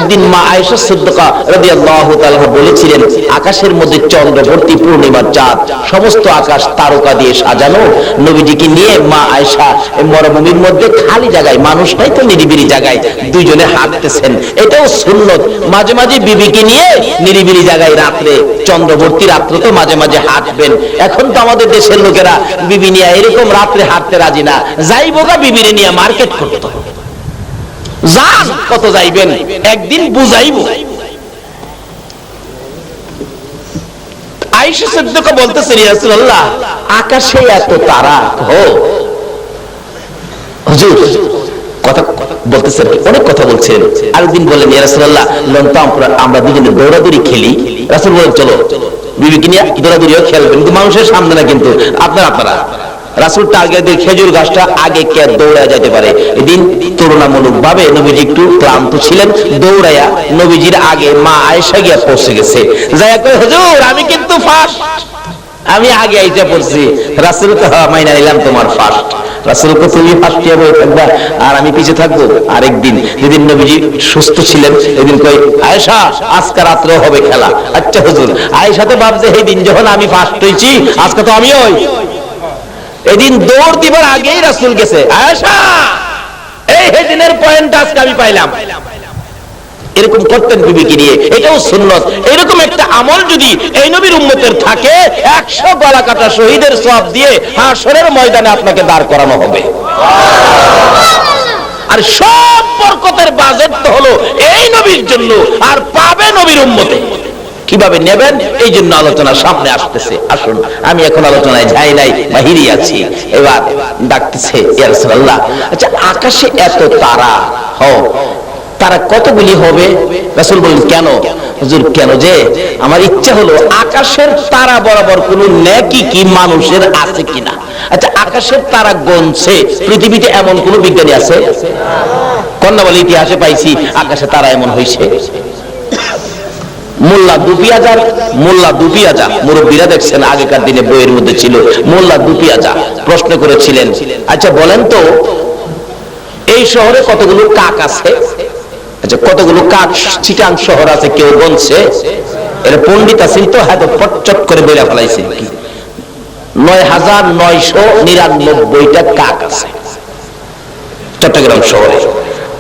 একদিন মা আয়েশা সিদ্দিকা রাদিয়াল্লাহু তাআলা বলেছিলেন, আকাশের মধ্যে চন্দ্রবর্তী পূর্ণিমার চাঁদ, সমস্ত আকাশ তারকা দিয়ে সাজানো। নবীজিকে নিয়ে মা আয়েশা মরুভূমির মধ্যে খালি জায়গায়, মানুষ নাই তো নিরিবিলি জায়গায় দুইজনে হাঁটতেছেন। এটাও সুন্নত, মাঝে মাঝে বিবিকে নিয়ে নিরিবিলি জায়গায় রাত্রে, চন্দ্রবর্তী রাত্রে তো মাঝে মাঝে হাঁটবেন। এখন তো আমাদের দেশের লোকেরা বিবি নিয়ে এরকম রাত্রে হাঁটতে রাজি না, যাইবো গা বিবিরে নিয়ে মার্কেট করতে। যান, কত যাইবেন, একদিন বুঝাইব। আয়েশা সিদ্দিকা বলতেছেন, ইয়া রাসূলুল্লাহ, আকাশে এত তারা, হুজুর কথা বলতেছেন, অনেক কথা বলছেন। আরেকদিন বলেন, ইয়া রাসূলুল্লাহ, লন্তা আমরা দুজনে দৌড়াদৌড়ি খেলি। রাসূল বলেন, চলো বিবিকে নিয়ে দৌড়াদৌড়িও খেলবেন, কিন্তু মানুষের সামনে না, কিন্তু আপনারা। রাসূল টার্গেটের খেজুর গাছটা আগে কে দৌড়ায় যেতে পারে। এদিন তুলনামূলক ভাবে নবীজি একটু ক্লান্ত ছিলেন, দৌড়াইয়া নবীজির আগে মা আয়েশা গিয়া পৌঁছে গেছে। যাইয়া কই, হুজুর আমি কিন্তু ফার্স্ট, আমি আগে আইসা পড়ছি। রাসূল তো মাইনা নিলাম তোমার ফার্স্ট। রাসূল কো, তুমি ফার্স্ট হয়ে বসে থাকবা আর আমি পিছে থাকবো। আরেকদিন যেদিন নবীজি সুস্থ ছিলেন, এদিন কই, আয়েশা আজকে রাত্রে হবে খেলা। আচ্ছা হুজুর। আয়েশা তো ভাবছে, এই দিন যখন আমি ফার্স্ট হইছি, আজকে তো আমিও হই। এদিন দৌড় দিবার আগেই রাসূল গেছে, আয়েশা এই দিনের পয়েন্ট আজকে আমি পাইলাম। এরকম করতেন বিবিকে নিয়ে, এটাও সুন্নত। এরকম একটা আমল যদি এই নবীর উম্মতের থাকে, 100 গলা কাটা শহীদের সওয়াব দিয়ে হাশরের ময়দানে আপনাকে দাঁড় করানো হবে। আর সব বরকতের বাজেট তো হলো এই নবীর জন্য, আর পাবে নবীর উম্মতে। কিভাবে নেবেন এই জন্য আলোচনা সামনে আসতেছে। আসুন, আমি এখন আলোচনায় যাই নাই, বাহিরে আছি। এবার ডাকতেছে, ইয়া রাসূলুল্লাহ, আচ্ছা আকাশে এত তারা, তারা কতগুলি হবে? রাসূল বলেন, কেন? হুজুর কেন যে, আমার ইচ্ছা হলো আকাশের তারা বরাবর কোন নেকি কি মানুষের আছে কিনা। আচ্ছা আকাশের তারা গণছে পৃথিবীতে এমন কোন বিজ্ঞানী আছে? কন্যা বলে ইতিহাসে পাইছি আকাশে তারা এমন হইছে। মোল্লা দুপিয়াজা মুরব্বীরা দেখছেন, আগেকার দিনে বইয়ের মধ্যে ছিল, মোল্লা দুপিয়াজা প্রশ্ন করেছিলেন, আচ্ছা বলেন তো এই শহরে কতগুলো কাক আছে? আচ্ছা কতগুলো কাক চিটাং শহর আছে কেউ গণছে? এর পণ্ডিত আছেন তো, হয়তো পটচট করে বইলা ফেলাইছে, ৯৯৯৯টা কাক আছে চট্টগ্রাম শহরে।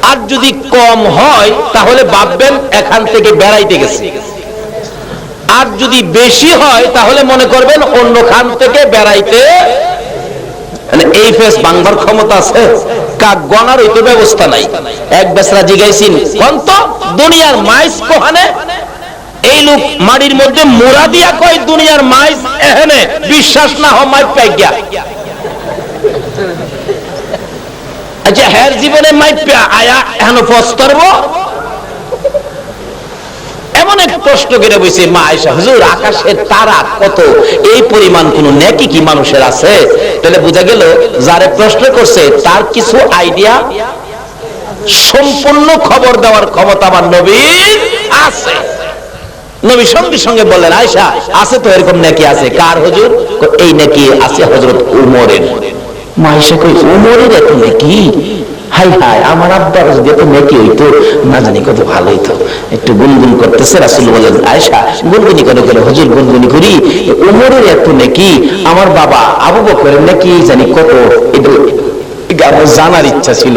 আর যদি কম হয় তাহলে ভাববেন এখান থেকে বেড়াইতে গেছে, আর যদি বেশি হয় তাহলে মনে করবেন অন্য খান থেকে বেড়াইতে, মানে এই ফেস বাংলার ক্ষমতা আছে? কাক গণার ওই তো ব্যবস্থা নাই। এক বেসরা জিগাইছিন, কোন তো দুনিয়ার মাইস কোহানে? এই লোক মাটির মধ্যে মোড়া দিয়া কয় দুনিয়ার মাইস এখানে, বিশ্বাস না হয় মাইপ পাই গিয়া। আচ্ছা হ্যার জীবনে মাইপা আয়া এখন পস্তরব? এমন এক প্রশ্ন করে বসে মা আয়েশা, হুজুর আকাশের তারা কত, এই পরিমাণ কোন নেকি কি মানুষের আছে? তাহলে বোঝা গেল যারে প্রশ্ন করছে তার কিছু আইডিয়া, সম্পূর্ণ খবর দেওয়ার ক্ষমতা আমার নবীর আছে। নবী সঙ্গে সঙ্গে বললেন, আয়েশা আছে তো এরকম নেকি আছে। কার হুজুর? এই নেকি আছে হযরত উমরের। মা আয়েশা কই, উমরের এত নেকি? হাই হাই, আমার আব্বার যদি এত নেকি হইতো না জানি কত ভালো হইতো। একটু গুনগুন করতেছে। রাসূল বলেন, আয়েশা গুনগুনি করে করে, হুজুর গুনগুনি করি, উমরের এত নেকি, আমার বাবা আবু বকরের নেকি জানি কত, এটা আমার জানার ইচ্ছা ছিল।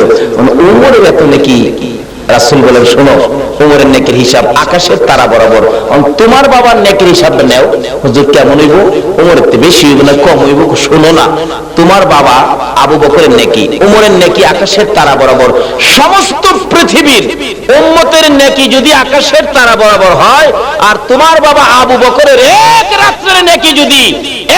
উমরের এত নেকি। রাসূল বলেন, শোনো, উমরের নেকির হিসাব আকাশের তারা বরাবর, তোমার বাবার নেকির হিসাব নেও। হুজুর কেমন হইব? উমরের থেকে বেশি হইব না কম হইব? শোনো না, তোমার বাবা আবু বকরের নেকি, উমরের নেকি আকাশের তারা বরাবর। সমস্ত পৃথিবীর উম্মতের নেকি যদি আকাশের তারা বরাবর হয়, আর তোমার বাবা আবু বকরের এক রাত্রের নেকি যদি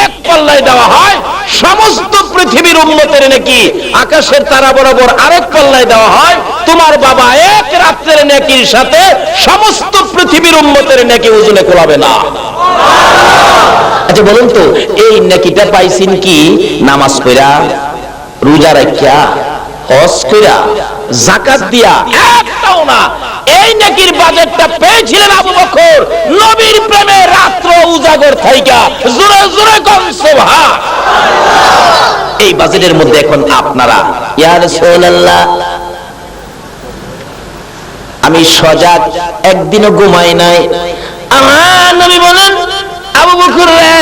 এক পাল্লায় দেওয়া হয়, সমস্ত পৃথিবীর উম্মতের নেকি আকাশের তারা বরাবর আরেক পাল্লায় দেওয়া হয়, তোমার বাবা এক রাত্রের নেকির সাথে সমস্ত পৃথিবীর উম্মতের নেকি ওজনে কোলাবে না। আচ্ছা বলুন তো, এই নেকিটা পাইছেন কি নামাজ পড়া, রোজা রাখিয়া, হজ কইরা, যাকাত দিয়া? একটাও না। এই নেকির বাজেটটা পেয়েছিলেন আবু বকর নবীর প্রেমে রাত্র উজাগর থাইকা। জোরে জোরে কোন সুবহান। এই বাজেটের মধ্যে এখন আপনারা, ইয়া রাসূলুল্লাহ আমি সজাগ, একদিনও ঘুমাই নাই। আমার নবী বলেন, আবু বকর রে,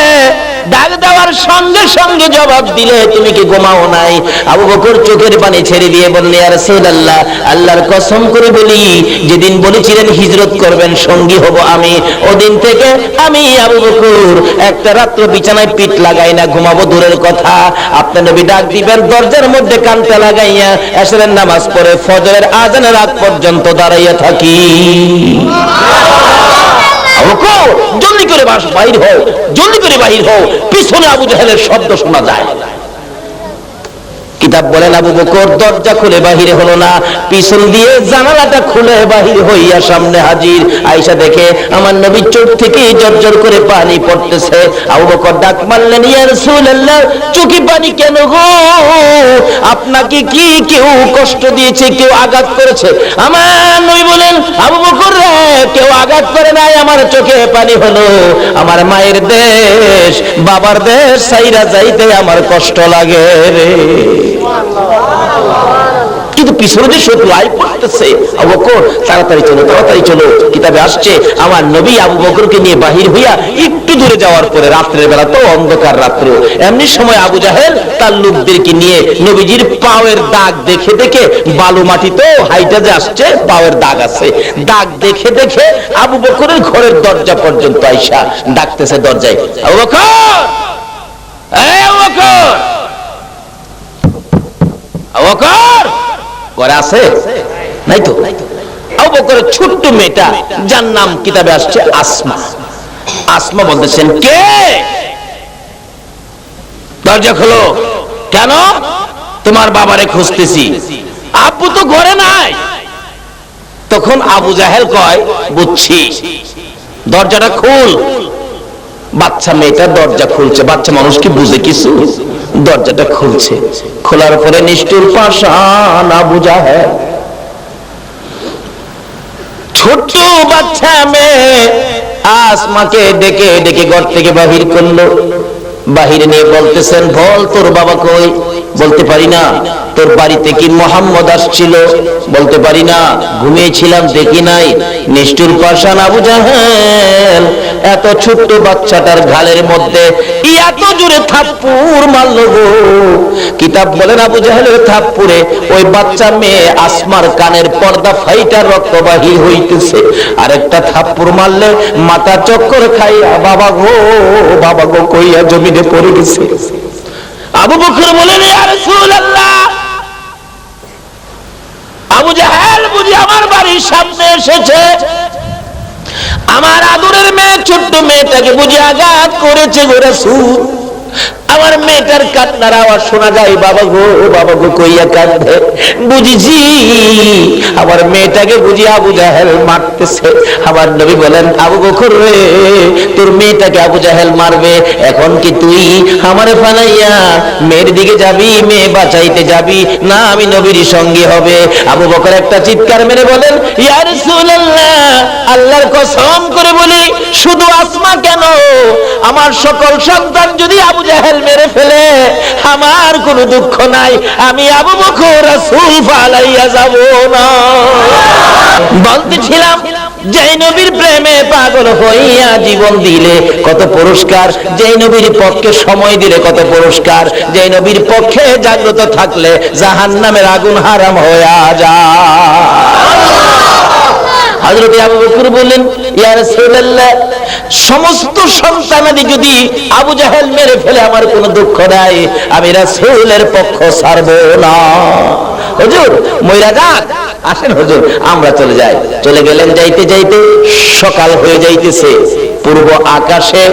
ডাক দেওয়ার সঙ্গে সঙ্গে জবাব দিলে তুমি কি ঘুমাও নাই? আবু বকর চোখের পানি ছেড়ে দিয়ে বললেন, ইয়া রাসূলুল্লাহ, আল্লাহর কসম করে বলি, যেদিন বলেছিলেন হিজরত করবেন, সঙ্গী হব আমি, ওদিন থেকে আমি আবু বকর একটা রাত্র বিছানায় পিঠ লাগাই না, ঘুমাবো দূরের কথা। আপনার নবী ডাক দিবেন, দরজার মধ্যে কানটা লাগাইয়া এশরের নামাজ পড়ে ফজরের আজানের আগ পর্যন্ত দাঁড়াইয়া থাকি। জলদি করে বাহির হও, জলদি করে বাহির হও, পিছনে আবু জাহেলের শব্দ শোনা যায়। কিতাব বলেন আবু বকর দরজা খুলে বাহিরে হলো না, পিছন দিয়ে জানালাটা খুলে বাহির হইয়া সামনে হাজির। আয়েশা দেখে আমার নবীর চোখ থেকে জর্জর করে পানি পড়তেছে। আবু বকর ডাক মারলেন, ইয়া রাসূলুল্লাহ, চোখে পানি কেন গো? আপনাকে কি কেউ কষ্ট দিয়েছে, কেউ আঘাত করেছে? আমার নবী বলেন, আবু বকর রে, কেউ আঘাত করে নাই, আমার চোখে পানি হলো আমার মায়ের দেশ, বাবার দেশ সাইরা যাইতে আমার কষ্ট লাগে রে। কিন্তু পিছনে যে শত্রু আই পড়তেছে, আবু বকর তাড়াতাড়ি চলো, তাড়াতাড়ি চলো। কিতাবে আসছে আমার নবী আবু বকরকে নিয়ে বাহির হইয়া একটু দূরে যাওয়ার পরে, রাত্রের বেলা তো অন্ধকার রাত্র, এমনি সময় আবু জাহেল তার লোকদেরকে নিয়ে নবীজির পায়ের দাগ দেখে দেখে, বালু মাটি তো হাইটা যে আসছে, পায়ের দাগ আছে, দাগ দেখে দেখে আবু বকরের ঘরের দরজা পর্যন্ত আইসা ডাকতেছে দরজায়, আবু বকর, এই আবু বকর, আবু বকর ঘরে আছে নাই তো? আবু বকরের ছোট্ট মেয়েটা, যার নাম কিতাবে আসছে আসমা, আসমা বলতেছেন, কে? দরজা খোলো। কেন? তোমার বাবারে খুঁজতেছি। আব্বু তো ঘরে নাই। তখন আবু জাহেল কয়, বুঝছি, দরজাটা খুল। বাচ্চা মেয়েটা দরজা খুলছে, বাচ্চা মানুষ কি বুঝে কিছু? দরজাটা খুলছে, খোলার পরে নিষ্ঠুর পাষাণ আবু জাহেল, ছোট্ট বাচ্চা মেয়ে আসমাকে ডেকে ডেকে ঘর থেকে বাহির করলো। বাহিরে নিয়ে বলতেছেন, বল তোর বাবা কই? বলতে পারি না। তোর বাড়িতে কি মোহাম্মদ আসছিল? বলতে পারি না, ঘুমিয়েছিলাম, দেখি নাই। নিষ্ঠুর পাষাণ আবু জাহেল এত ছোট্ট বাচ্চাটার গালের মধ্যে এত জোরে থাপ্পড় মারলো গো। কিতাব বলেন আবু জাহেলের থাপ্পড়ে ওই বাচ্চা মেয়ে আসমার কানের পর্দা ফাইটা রক্ত বাহির হইতেছে। আরেকটা থাপ্পড় মারলে মাথা চক্কর খাইয়া বাবা গো, বাবা গো কইয়া জমিনে পড়ে গেছে। আবু বকর বলেন, ইয়া রাসূলুল্লাহ, আবু জাহেল বুঝি আমার বাড়ির সামনে এসেছে, আমার আদরের মেয়ে, ছোট্ট মেয়েটাকে বুঝি আঘাত করেছে গো রাসূল। আমার মেয়েটার কান্নার আওয়াজ শোনা যায়, বাবা গো, বাবা গো কইয়া কাঁদে। বুঝিছি আমার মেয়েটাকে বুঝি আবু জাহেল মারতেছে। আমার নবী বলেন, আবু বকর রে, তোর মেয়েটাকে আবু জাহেল মারবে, এখন কি তুই আমারে ফালাইয়া মেয়ের দিকে যাবি, মেয়ে বাঁচাইতে যাবি, না আমি নবীর সঙ্গী হবে? আবু বকর একটা চিৎকার মেরে বলেন, ইয়া রাসূলুল্লাহ, আল্লাহর কসম করে বলি, শুধু আসমা কেন, আমার সকল সন্তান যদি আবু জাহেল মেরে ফেলে আমার কোনো দুঃখ নাই, আমি আবু বকর রাসূল ফালাইয়া যাব না। বলতেছিলাম, যেই নবীর প্রেমে পাগল হইয়া জীবন দিলে কত পুরস্কার, যেই নবীর পক্ষে সময় দিলে কত পুরস্কার, যেই নবীর পক্ষে জাগ্রত থাকলে জাহান্নামের আগুন হারাম হইয়া যায়। হযরত আবু বকর বললেন, ইয়া রাসূলুল্লাহ, সমস্ত সন্তানাদি যদি আবু জাহেল মেরে ফেলে আমার কোনো দুঃখ নাই, আমি রাসূলের পক্ষ ছাড়ব না। হুজুর মইরা যাক, আসেন হুজুর আমরা চলে যাই। চলে গেলেন, যাইতে যাইতে সকাল হয়ে যাইতেছে, পূর্ব আকাশে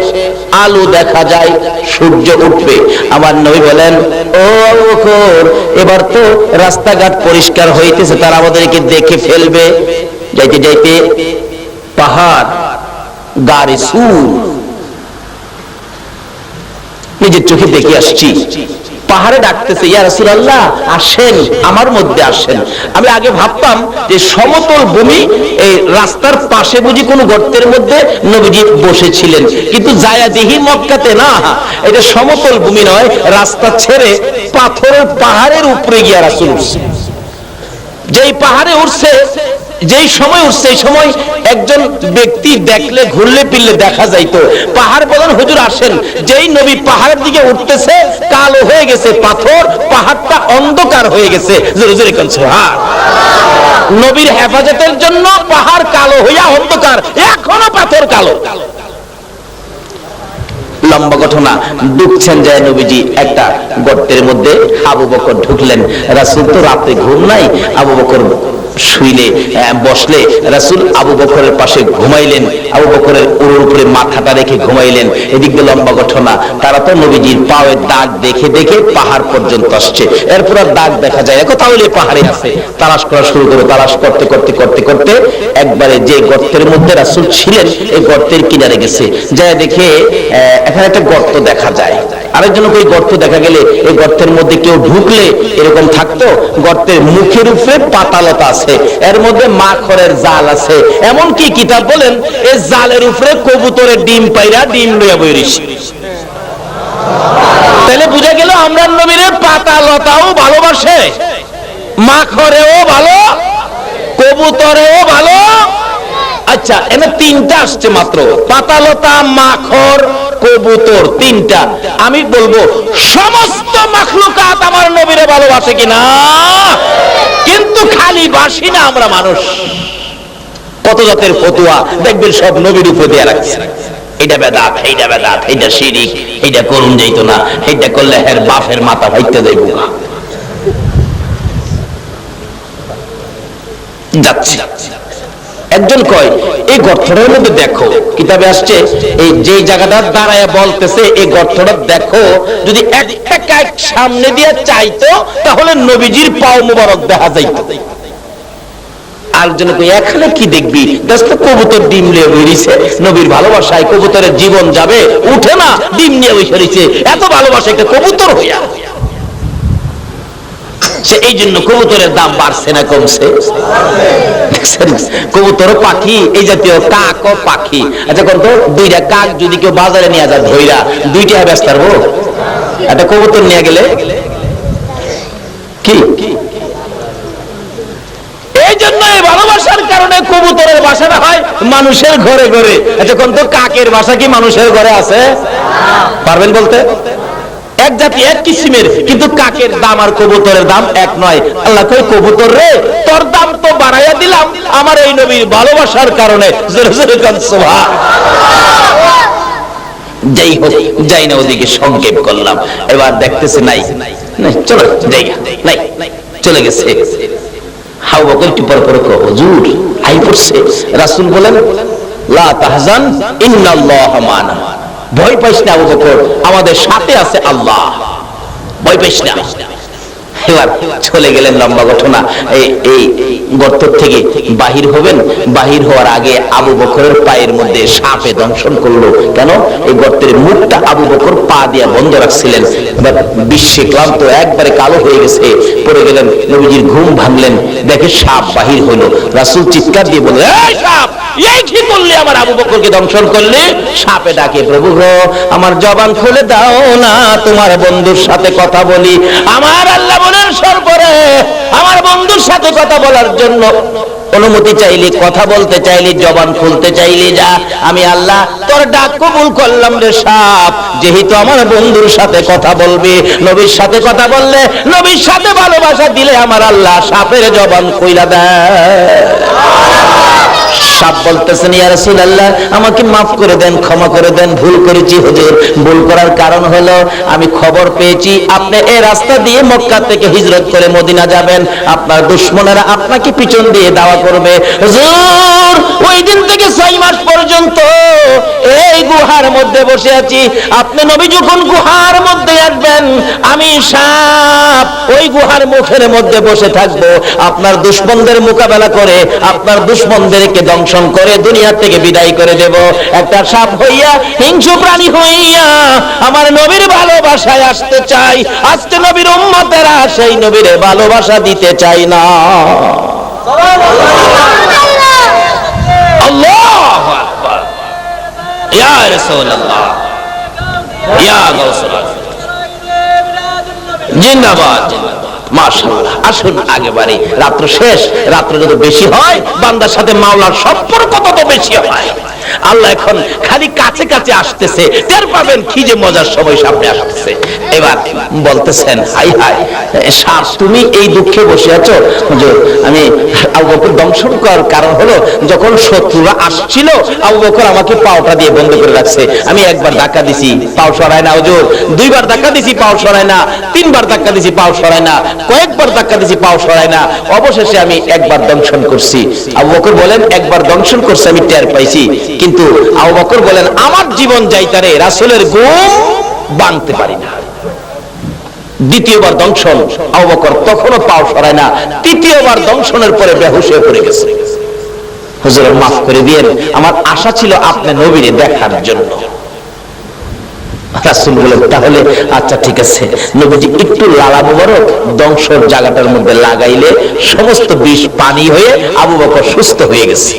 আলো দেখা যায়, সূর্য উঠবে। আমার নবী বলেন, ও আবু বকর, এবার তো রাস্তাঘাট পরিষ্কার হইতেছে, তারা আমাদেরকে দেখে ফেলবে। যাইতে যাইতে পাহাড়, গাড়ি সুর, নিজের চোখে দেখে আসছি, পাহাড়ে ডাকতেছে, ইয়া রাসূলুল্লাহ আসেন, আমার মধ্যে আসেন। আমি আগে ভাবতাম যে সমতল ভূমি, এই রাস্তার পাশে বুঝি কোনো গর্তের মধ্যে নবীজি বসেছিলেন, কিন্তু যায়া দেখি মক্কাতে না, এটা সমতল ভূমি নয়, রাস্তা ছেড়ে পাথরের পাহাড়ের উপরে গিয়া রাসূল উঠছে। যেই পাহাড়ে উঠছে যেই সময় উঠছে এই সময় একজন ব্যক্তি দেখলে ঘুরলে ফিরলে দেখা যাইতো। পাহাড় বলেন হুজুর আসেন, যেই নবী পাহাড়ের দিকে উঠতেছে কালো হয়ে গেছে পাথর, পাহাড়টা অন্ধকার হয়ে গেছে। জোরে জোরে কোন সুবহান। নবীর হেফাজতের জন্য পাহাড় কালো হইয়া অন্ধকার, এখনো পাথর কালো। লম্বা ঘটনা, ঢুকছেন যায় নবীজি একটা গর্তের মধ্যে, আবু বকর ঢুকলেন। রাসূল তো রাতে ঘুম নাই, আবু বকর শুইলে বসলে রাসূল আবু বকরের পাশে ঘুমাইলেন, আবু বকরের উরুর উপরে মাথাটা রেখে ঘুমাইলেন। এদিকে লম্বা ঘটনা, তারা তো নবীজির পায়ের দাগ দেখে দেখে পাহাড় পর্যন্ত আসছে, এরপর আর দাগ দেখা যায় না, কোথাও পাহাড়ে আছে। তালাশ করা শুরু করে, তালাশ করতে করতে করতে করতে একবারে যে গর্তের মধ্যে রাসূল ছিলেন এই গর্তের কিনারে গেছে, যায় দেখে এখানে একটা গর্ত দেখা যায়। আরেকজন ওই গর্ত দেখা গেলে এই গর্তের মধ্যে কেউ ঢুকলে এরকম থাকতো, গর্তের মুখের উপরে পাতালতা আছে, এর মধ্যে মাখরের জাল আছে, এমন কি কিতাব বলেন এই জালের উপরে কবুতরের ডিম পাইরা ডিম লইয়া বইরিস। তাহলে বুঝা গেল আমরা নবীর পাতালতাও ভালোবাসে, মাখরেও ভালো, কবুতরেও ভালো। আচ্ছা, এখানে তিনটা আসছে মাত্র, পাতালতা, মাখর, কবুতর, তিনটা। আমি বলবো সমস্ত মাখলুকাত আমার নবীরে ভালোবাসে কিনা, কিন্তু খালি বাসি না আমরা মানুষ। কত জাতের ফতুয়া দেখবেন সব নবীর উপর দিয়ে রাখছে, এটা বেদাত, এইটা বেদাত, এইটা শিরিক, এইটা করুন যাইতো না, এইটা করলে হের বাপের মাথা ভাইতে যাইব না। যাচ্ছে একজন কয় এই গর্তটার মধ্যে দেখো, কিতাবে আসছে এই যে জায়গাটা দাঁড়ায় বলতেছে এই গর্তটা দেখো, যদি একটা কাক সামনে দিয়ে চাইতো তাহলে নবীজির পাও মুবারক দেখা যাইত। আরেকজন কই এখানে কি দেখবি, দেখো কবুতর ডিম নিয়ে বেরিয়েছে, নবীর ভালোবাসায় কবুতরের জীবন যাবে, উঠে না, ডিম নিয়ে বেরিয়েছে, এত ভালোবাসা একটা কবুতর হইয়া। এই জন্য কবুতরের দাম বাড়ছে না কমছে? কবুতর পাখি, এই জাতীয় কাক ও পাখি। আচ্ছা কোন তো দুইটা কাক যদি কেউ বাজারে নিয়ে যায় ধইরা, দুইটা ব্যস্ত পারবো? একটা কবুতর নিয়ে গেলে কি? এই জন্য এই ভালোবাসার কারণে কবুতরের বাসাটা হয় মানুষের ঘরে ঘরে। আচ্ছা কোন তো কাকের বাসা কি মানুষের ঘরে আছে? পারবেন বলতে? এক জাতি এক কিসিমের, কিন্তু কাকের দাম আর কবুতরের দাম এক নয়। আল্লাহ কই কবুতর রে তোর দাম তো বাড়াইয়া দিলাম আমার এই নবীর ভালোবাসার কারণে। জোরে জোরে কোন সুবহানাল্লাহ। যাই হোক, যাই না ওদিকে সংক্ষেপ করলাম। এবার দেখতেছে নাই, চলো যাই নাই, চলে গেছে। হাউ বকর একটু পর পর কো হুজুর আই পড়ছে। রাসূল বলেন লা তাহজান ইন্নাল্লাহা মানা, ভয় পাইস না আবু বকর, আমাদের সাথে আছে আল্লাহ, ভয় পাইস না। এবার চলে গেলেন। লম্বা ঘটনা, এই গর্ত থেকে বাহির হবেন, বাহির হওয়ার আগে আবু বকরের পায়ের মধ্যে সাপে দংশন করলো। কেন? এই গর্তের মুখটা আবু বকর পা দিয়া বন্ধ রাখছিলেন। এবার বিশ্বে ক্লান্ত, একবারে কালো হয়ে গেছে, পড়ে গেলেন। নবীজির ঘুম ভাঙলেন, দেখে সাপ বাহির হলো। রাসূল চিৎকার দিয়ে বললেন এই সাপ, এই কি করলে আমার আবু বকরকে দংশন করলে? সাপে ডাকে প্রভু গো আমার জবান খুলে দাও না, তোমার বন্ধুর সাথে কথা বলি। আমার আল্লাহ বলেন সর্বরে আমার বন্ধুর সাথে কথা বলার জন্য অনুমতি চাইলে, কথা বলতে চাইলে, জবান খুলতে চাইলে যা, আমি আল্লাহ তোর ডাক কবুল করলাম রে সাপ। যেহেতু আমার বন্ধুর সাথে কথা বলবে, নবীর সাথে কথা বললে, নবীর সাথে ভালোবাসা দিলে আমার আল্লাহ সাপের জবান খুইলা দেয়। সাপ বলতেছেন ইয়া রাসূলুল্লাহ আমাকে মাফ করে দেন, ক্ষমা করে দেন, ভুল করেছি হুজুর। ভুল করার কারণ হলো আমি খবর পেয়েছি আপনি এই রাস্তা দিয়ে মক্কা থেকে হিজরত করে মদিনা যাবেন, আপনার দুশমনেরা আপনাকে পিছন দিয়ে দাওয়া করবে। হুজুর ওই দিন থেকে 6 মাস পর্যন্ত এই গুহার মধ্যে বসে আছি, আপনি নবী যখন গুহার মধ্যে আসবেন আমি সাপ ওই গুহার মুখের মধ্যে বসে থাকবো, আপনার দুশমনদের মোকাবেলা করে, আপনার দুশমনদেরকে দংশন করে দুনিয়া থেকে বিদায় করে দেব। একটা সাপ হইয়া, হিংস্র প্রাণী হইয়া আমার নবীর ভালোবাসায় আসতে চাই। আজকে নবীর উম্মতেরা সেই নবীর ভালোবাসা দিতে চাই না। আল্লাহু আকবার, ইয়া রাসূলুল্লাহ, ইয়া গাউসুল আজম, জিন্দাবাদ। মাশাআল্লাহ। আসুন আগে বাড়ি, রাত্র শেষ, রাত্র যত বেশি হয় বান্দার সাথে মাওলার সম্পর্ক তত বেশি হয়। আল্লাহ এখন খালি কাছে কাছে আসতেছে, টের পাবেন কি যে মজার সময় সামনে আসতেছে। এবার বলতেছেন, হাই হাই সার, তুমি এই দুঃখে বসে আছো। হুজুর, আমি আবু বকর দংশন করার কারণ হলো, যখন শত্রুরা আসছিল আবু বকর আমাকে পাওটা দিয়ে বন্ধ করে রাখছে। আমি একবার ধাক্কা দিছি, পাও সরায় না হুজুর, দুইবার ধাক্কা দিছি, পাও সরায় না, তিনবার ধাক্কা দিছি, পাও সরায় না, কয়েকবার ধাক্কা দিছি, পাও সরায় না, অবশেষে আমি একবার দংশন করছি। আবু বকর বলেন, একবার দংশন করছে আমি টের পাইছি, কিন্তু আবু বকর বলেন আমার জীবন যাইতারে রাসূলের ঘুম ভাঙতে পারি না। দ্বিতীয়বার দংশন, আবু বকর তখনও পাও সরায় না, তৃতীয়বার দংশনের পরে বেহুশ হয়ে পড়ে গেছে। হুজুর মাফ করে দিয়েন, আমার আশা ছিল আপনার নবীরে দেখার জন্য। রাসূল বলেন, তাহলে আচ্ছা ঠিক আছে, নবীজি একটু লালা মুবারক দংশন জায়গাটার মধ্যে লাগাইলে সমস্ত বিষ পানি হয়ে আবু বকর সুস্থ হয়ে গেছে।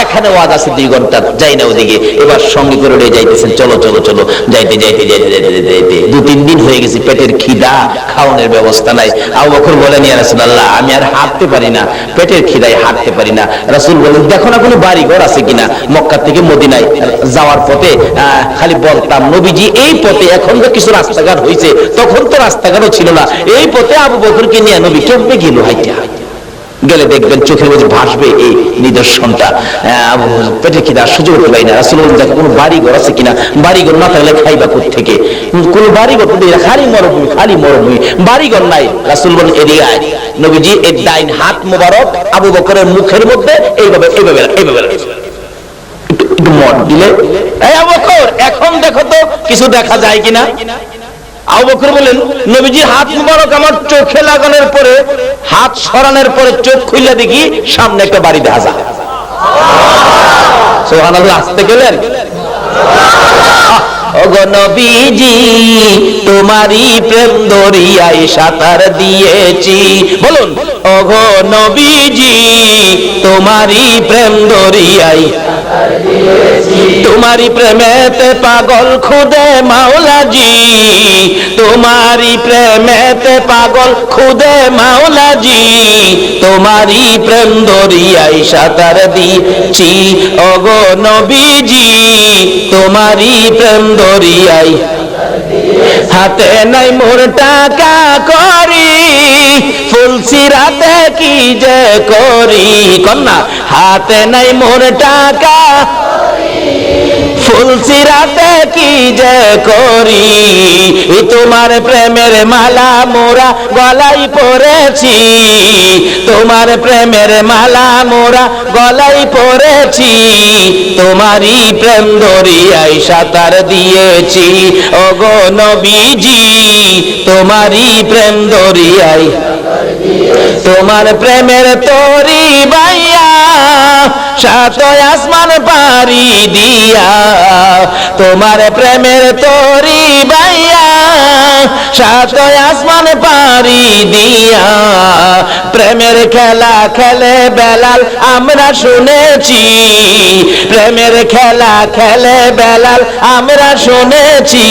এখানে ওয়াজ আছে 2 ঘন্টা, যাই না ওদিকে। এবার সঙ্গে করে নিয়ে যাইতেছেন, চলো চলো চলো, যাইতে যাইতে যাইতে যাইতে যাইতে 2-3 দিন হয়ে গেছে, পেটের খিদা, খাওয়ানোর ব্যবস্থা নাই। আবু বকর বলেন, ইয়া রাসূলুল্লাহ, আমি আর হাঁটতে পারি না, পেটের খিদায় হাঁটতে পারি না। রাসূল বলেন, দেখো না কোনো বাড়ি ঘর আছে কিনা। মক্কা থেকে মদিনায় যাওয়ার পথে খালি বলতাম, নবীজি এই পথে, এখন তো কিছু রাস্তাঘাট হয়েছে, তখন তো রাস্তাঘাটও ছিল না, এই পথে আবু বকরকে নিয়ে নবী কেমনে গেল হাইটা। গেলে দেখবেন চোখের মধ্যে ভাসবে এই নিদর্শনটা। পেটে খিদা সুযোগ পাই না। রাসূল বলেন, দেখো কোনো বাড়ি ঘর আছে কিনা। বাড়ি ঘর না থাকলে খাইবা কোত্থেকে? কোনো বাড়ি ঘর খালি মরুভূমি, খালি মরুভূমি, বাড়ি ঘর নাই। রাসূল বলেন, এদিকে আয়। নবীজি এই ডাইন হাত মোবারক আবু বকরের মুখের মধ্যে এইভাবে এইভাবে এইভাবে একটু মদ দিলে, এই আবু বকর এখন দেখো তো কিছু দেখা যায় কিনা। আবু বকর বলেন, নবীজির হাত মুবারক আমার চোখে লাগানোর পরে, হাত সরানোর পরে চোখ খুলে দেখি সামনে একটা বাড়ি দেখা যায়। সুবহানাল্লাহ, আসতে গেলেন। ওগো নবীজি, তোমারই প্রেম দরিয়ায় সাঁতার দিয়েছি। বলুন, ওগো নবীজি, তোমারই প্রেম দরিয়ায় সাঁতার দিয়েছি। তোমারই প্রেমেতে পাগল খুদে মাওলাজি, তোমারই প্রেমেতে পাগল খুদে মাওলাজি, তোমারই প্রেম দরিয়ায় সাঁতার দিয়েছি। ওগো নবীজি, তোমারই প্রেম দরিয়ায় হাতে নাই মোর টাকা করি, ফুলসিরাতে কি যে করি। কন্যা, হাতে নাই মোর টাকা, ফুলসিরাতে কি যে করি। তোমার প্রেমের মালা মোরা গলায় পরেছি, তোমার প্রেমের মালা মোরা গলায় পরেছি, তোমারই প্রেম দরিয়ায় সাঁতার দিয়েছি। ওগো নবীজি, তোমারই প্রেম দরিয়ায়, তোমার প্রেমের তরি বাইয়া সাত আসমান পারি দিয়া, তোমার প্রেমের তরি বাইয়া সাত আসমান পারি দিয়া। প্রেমের খেলা খেলে বেলাল আমরা শুনেছি, প্রেমের খেলা খেলে বেলাল আমরা শুনেছি,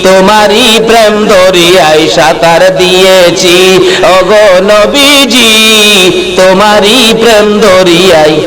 তোমারই প্রেম দরিয়ায় সাঁতার দিয়েছি। ওগো নবীজি, তোমারই প্রেম দরিয়ায়